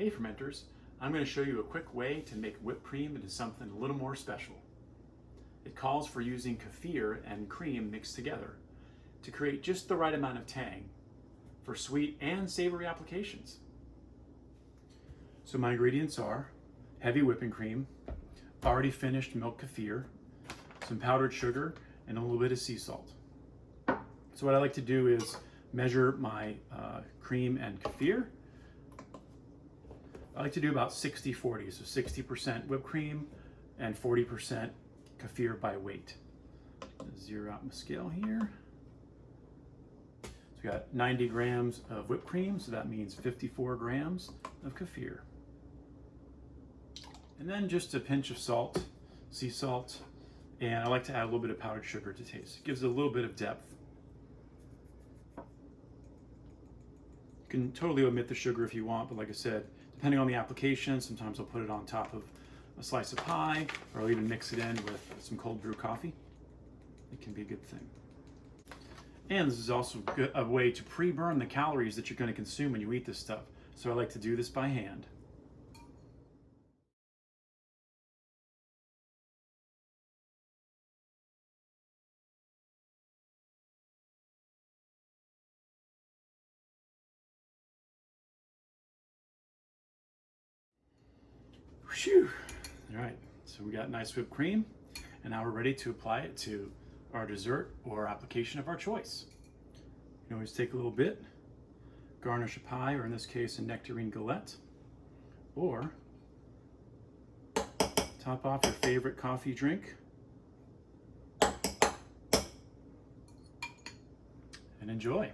Hey fermenters, I'm going to show you a quick way to make whipped cream into something a little more special. It calls for using kefir and cream mixed together to create just the right amount of tang for sweet and savory applications. So my ingredients are heavy whipping cream, already finished milk kefir, some powdered sugar, and a little bit of sea salt. So what I like to do is measure my cream and kefir. I like to do about 60-40, so 60% whipped cream and 40% kefir by weight. Zero out my scale here. So we got 90 grams of whipped cream, so that means 54 grams of kefir. And then just a pinch of salt, sea salt, and I like to add a little bit of powdered sugar to taste. It gives it a little bit of depth. You can totally omit the sugar if you want, but like I said, depending on the application, sometimes I'll put it on top of a slice of pie, or I'll even mix it in with some cold brew coffee. It can be a good thing. And this is also a way to pre-burn the calories that you're going to consume when you eat this stuff. So I like to do this by hand. Whew. All right, so we got nice whipped cream, and now we're ready to apply it to our dessert or application of our choice. You can always take a little bit, garnish a pie, or in this case, a nectarine galette, or top off your favorite coffee drink, and enjoy.